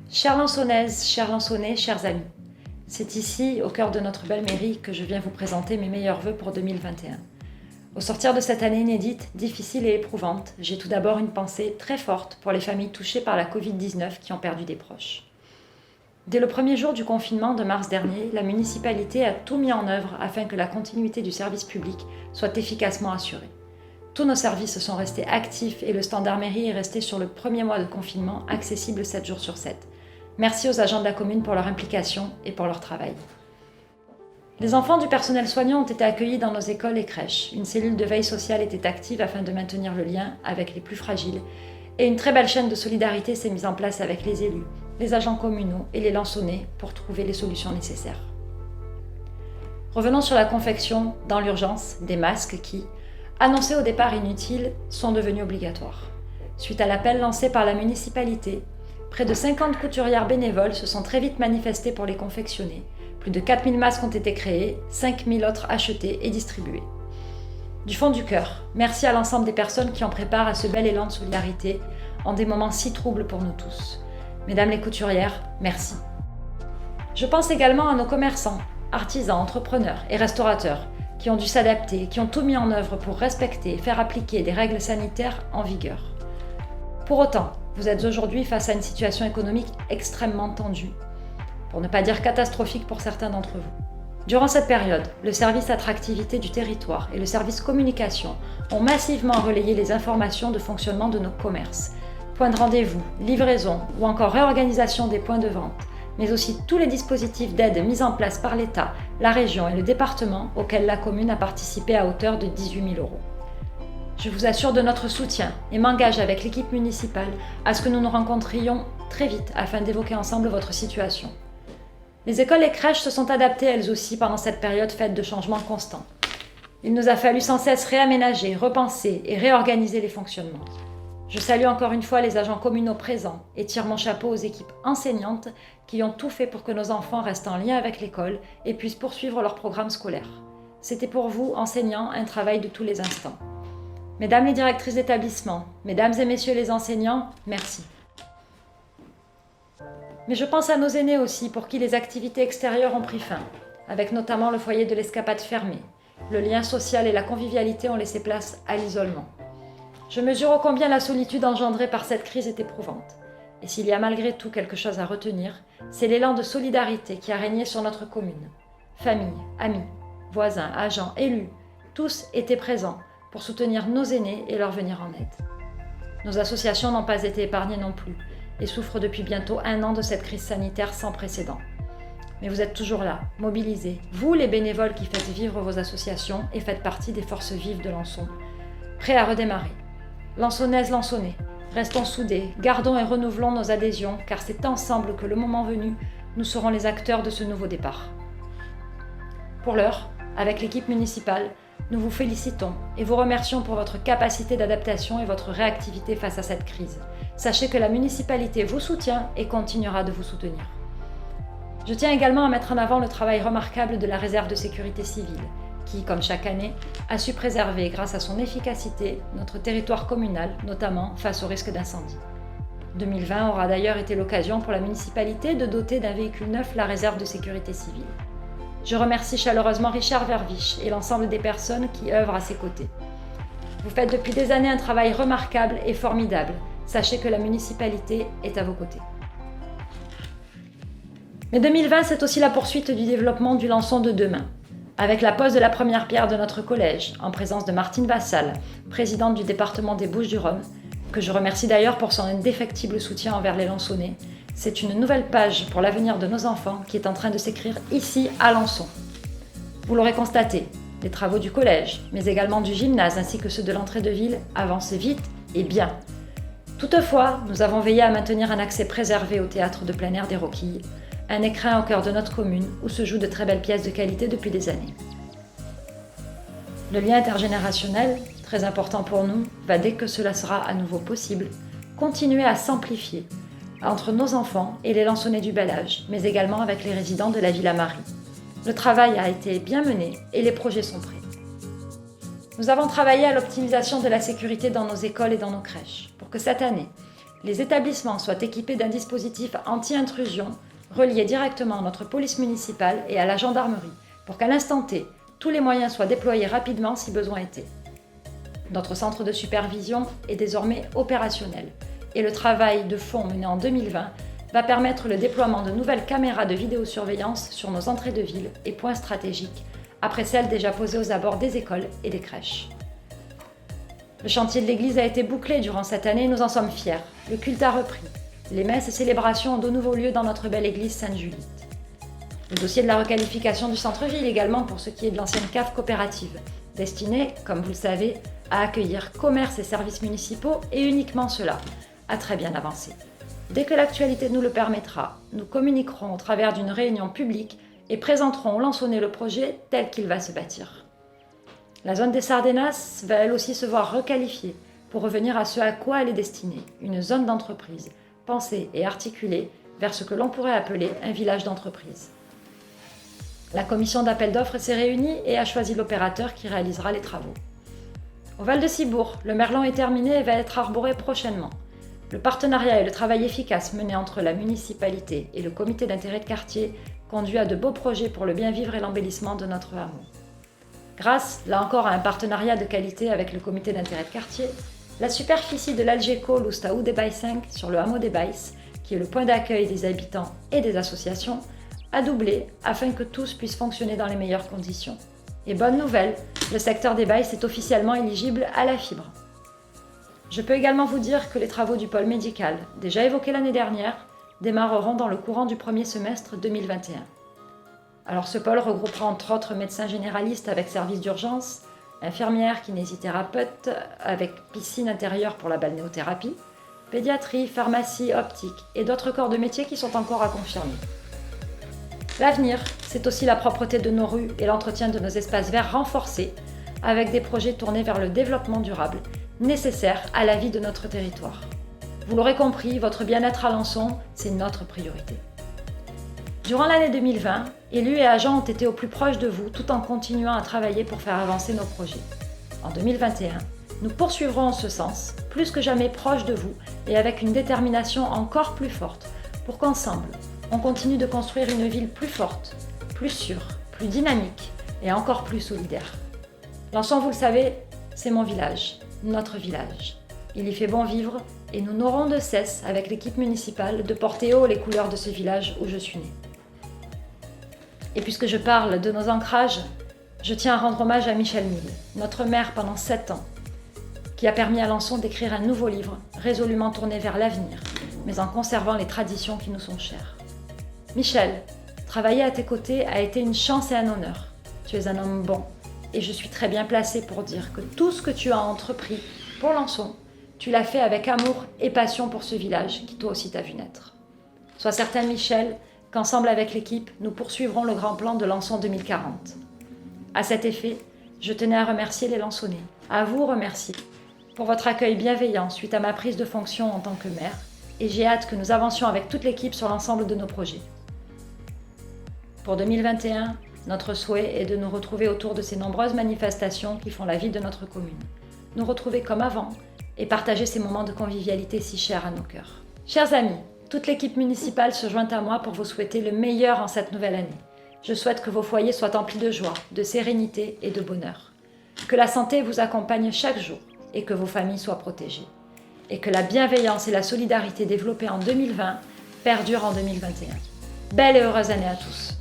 Chères Lançonnaises, chers Lançonnais, chers amis, c'est ici, au cœur de notre belle mairie, que je viens vous présenter mes meilleurs vœux pour 2021. Au sortir de cette année inédite, difficile et éprouvante, j'ai tout d'abord une pensée très forte pour les familles touchées par la Covid-19 qui ont perdu des proches. Dès le premier jour du confinement de mars dernier, la municipalité a tout mis en œuvre afin que la continuité du service public soit efficacement assurée. Tous nos services sont restés actifs et le standard mairie est resté sur le premier mois de confinement accessible 7 jours sur 7. Merci aux agents de la commune pour leur implication et pour leur travail. Les enfants du personnel soignant ont été accueillis dans nos écoles et crèches. Une cellule de veille sociale était active afin de maintenir le lien avec les plus fragiles. Et une très belle chaîne de solidarité s'est mise en place avec les élus, les agents communaux et les Lançonnais pour trouver les solutions nécessaires. Revenons sur la confection, dans l'urgence, des masques qui, annoncés au départ inutiles, sont devenus obligatoires. Suite à l'appel lancé par la municipalité, près de 50 couturières bénévoles se sont très vite manifestées pour les confectionner. Plus de 4000 masques ont été créés, 5000 autres achetés et distribués. Du fond du cœur, merci à l'ensemble des personnes qui ont pris part à ce bel élan de solidarité en des moments si troubles pour nous tous. Mesdames les couturières, merci. Je pense également à nos commerçants, artisans, entrepreneurs et restaurateurs qui ont dû s'adapter, qui ont tout mis en œuvre pour respecter et faire appliquer des règles sanitaires en vigueur. Pour autant, vous êtes aujourd'hui face à une situation économique extrêmement tendue, pour ne pas dire catastrophique pour certains d'entre vous. Durant cette période, le service attractivité du territoire et le service communication ont massivement relayé les informations de fonctionnement de nos commerces. Points de rendez-vous, livraison ou encore réorganisation des points de vente, mais aussi tous les dispositifs d'aide mis en place par l'État, la région et le département auxquels la commune a participé à hauteur de 18 000 €. Je vous assure de notre soutien et m'engage avec l'équipe municipale à ce que nous nous rencontrions très vite afin d'évoquer ensemble votre situation. Les écoles et crèches se sont adaptées elles aussi pendant cette période faite de changements constants. Il nous a fallu sans cesse réaménager, repenser et réorganiser les fonctionnements. Je salue encore une fois les agents communaux présents et tire mon chapeau aux équipes enseignantes qui ont tout fait pour que nos enfants restent en lien avec l'école et puissent poursuivre leur programme scolaire. C'était pour vous, enseignants, un travail de tous les instants. Mesdames les directrices d'établissement, mesdames et messieurs les enseignants, merci. Mais je pense à nos aînés aussi, pour qui les activités extérieures ont pris fin, avec notamment le foyer de l'Escapade fermé. Le lien social et la convivialité ont laissé place à l'isolement. Je mesure ô combien la solitude engendrée par cette crise est éprouvante. Et s'il y a malgré tout quelque chose à retenir, c'est l'élan de solidarité qui a régné sur notre commune. Familles, amis, voisins, agents, élus, tous étaient présents pour soutenir nos aînés et leur venir en aide. Nos associations n'ont pas été épargnées non plus et souffrent depuis bientôt 1 an de cette crise sanitaire sans précédent. Mais vous êtes toujours là, mobilisés, vous les bénévoles qui faites vivre vos associations et faites partie des forces vives de Lançon, prêts à redémarrer. Lançonnaises, Lançonnais, restons soudés, gardons et renouvelons nos adhésions, car c'est ensemble que le moment venu, nous serons les acteurs de ce nouveau départ. Pour l'heure, avec l'équipe municipale, nous vous félicitons et vous remercions pour votre capacité d'adaptation et votre réactivité face à cette crise. Sachez que la municipalité vous soutient et continuera de vous soutenir. Je tiens également à mettre en avant le travail remarquable de la réserve de sécurité civile, qui, comme chaque année, a su préserver, grâce à son efficacité, notre territoire communal, notamment face au risque d'incendie. 2020 aura d'ailleurs été l'occasion pour la municipalité de doter d'un véhicule neuf la réserve de sécurité civile. Je remercie chaleureusement Richard Verviche et l'ensemble des personnes qui œuvrent à ses côtés. Vous faites depuis des années un travail remarquable et formidable. Sachez que la municipalité est à vos côtés. Mais 2020, c'est aussi la poursuite du développement du Lançon de demain. Avec la pose de la première pierre de notre collège, en présence de Martine Vassal, présidente du département des Bouches-du-Rhône, que je remercie d'ailleurs pour son indéfectible soutien envers les Lançonnais, c'est une nouvelle page pour l'avenir de nos enfants qui est en train de s'écrire ici à Lançon. Vous l'aurez constaté, les travaux du collège, mais également du gymnase ainsi que ceux de l'entrée de ville avancent vite et bien. Toutefois, nous avons veillé à maintenir un accès préservé au théâtre de plein air des Roquilles, un écrin au cœur de notre commune où se jouent de très belles pièces de qualité depuis des années. Le lien intergénérationnel, très important pour nous, va dès que cela sera à nouveau possible, continuer à s'amplifier entre nos enfants et les Lançonnais du bel âge, mais également avec les résidents de la Villa Marie. Le travail a été bien mené et les projets sont prêts. Nous avons travaillé à l'optimisation de la sécurité dans nos écoles et dans nos crèches, pour que cette année, les établissements soient équipés d'un dispositif anti-intrusion relié directement à notre police municipale et à la gendarmerie pour qu'à l'instant T, tous les moyens soient déployés rapidement si besoin était. Notre centre de supervision est désormais opérationnel et le travail de fond mené en 2020 va permettre le déploiement de nouvelles caméras de vidéosurveillance sur nos entrées de ville et points stratégiques, après celles déjà posées aux abords des écoles et des crèches. Le chantier de l'église a été bouclé durant cette année et nous en sommes fiers. Le culte a repris. Les messes et célébrations ont de nouveaux lieux dans notre belle église Sainte-Julite. Le dossier de la requalification du centre-ville également pour ce qui est de l'ancienne cave coopérative, destinée, comme vous le savez, à accueillir commerces et services municipaux et uniquement cela, a très bien avancé. Dès que l'actualité nous le permettra, nous communiquerons au travers d'une réunion publique et présenterons au Lansonnais le projet tel qu'il va se bâtir. La zone des Sardenas va elle aussi se voir requalifiée pour revenir à ce à quoi elle est destinée, une zone d'entreprise, pensée et articulée vers ce que l'on pourrait appeler un village d'entreprise. La commission d'appel d'offres s'est réunie et a choisi l'opérateur qui réalisera les travaux. Au Val de Cibourg, le merlan est terminé et va être arboré prochainement. Le partenariat et le travail efficace mené entre la municipalité et le comité d'intérêt de quartier conduit à de beaux projets pour le bien vivre et l'embellissement de notre hameau. Grâce, là encore, à un partenariat de qualité avec le comité d'intérêt de quartier, la superficie de l'Algeco Lustaou des Bailles 5 sur le hameau des Bailles, qui est le point d'accueil des habitants et des associations, a doublé afin que tous puissent fonctionner dans les meilleures conditions. Et bonne nouvelle, le secteur des Bailles est officiellement éligible à la fibre. Je peux également vous dire que les travaux du pôle médical, déjà évoqués l'année dernière, démarreront dans le courant du premier semestre 2021. Alors ce pôle regroupera entre autres médecins généralistes avec service d'urgence, infirmières, kinésithérapeutes avec piscine intérieure pour la balnéothérapie, pédiatrie, pharmacie, optique et d'autres corps de métier qui sont encore à confirmer. L'avenir, c'est aussi la propreté de nos rues et l'entretien de nos espaces verts renforcés avec des projets tournés vers le développement durable nécessaire à la vie de notre territoire. Vous l'aurez compris, votre bien-être à Lançon, c'est notre priorité. Durant l'année 2020, élus et agents ont été au plus proche de vous tout en continuant à travailler pour faire avancer nos projets. En 2021, nous poursuivrons en ce sens, plus que jamais proches de vous et avec une détermination encore plus forte pour qu'ensemble, on continue de construire une ville plus forte, plus sûre, plus dynamique et encore plus solidaire. Lançon, vous le savez, c'est mon village, notre village. Il y fait bon vivre et nous n'aurons de cesse, avec l'équipe municipale, de porter haut les couleurs de ce village où je suis née. Et puisque je parle de nos ancrages, je tiens à rendre hommage à Michel Mille, notre maire pendant 7 ans, qui a permis à Lançon d'écrire un nouveau livre, résolument tourné vers l'avenir, mais en conservant les traditions qui nous sont chères. Michel, travailler à tes côtés a été une chance et un honneur. Tu es un homme bon, et je suis très bien placée pour dire que tout ce que tu as entrepris pour Lançon, tu l'as fait avec amour et passion pour ce village qui toi aussi t'a vu naître. Sois certain, Michel, qu'ensemble avec l'équipe, nous poursuivrons le grand plan de Lançon 2040. À cet effet, je tenais à remercier les Lançonnais, à vous remercier pour votre accueil bienveillant suite à ma prise de fonction en tant que maire, et j'ai hâte que nous avancions avec toute l'équipe sur l'ensemble de nos projets. Pour 2021, notre souhait est de nous retrouver autour de ces nombreuses manifestations qui font la vie de notre commune. Nous retrouver comme avant et partager ces moments de convivialité si chers à nos cœurs. Chers amis, toute l'équipe municipale se joint à moi pour vous souhaiter le meilleur en cette nouvelle année. Je souhaite que vos foyers soient emplis de joie, de sérénité et de bonheur. Que la santé vous accompagne chaque jour et que vos familles soient protégées. Et que la bienveillance et la solidarité développées en 2020 perdurent en 2021. Belle et heureuse année à tous!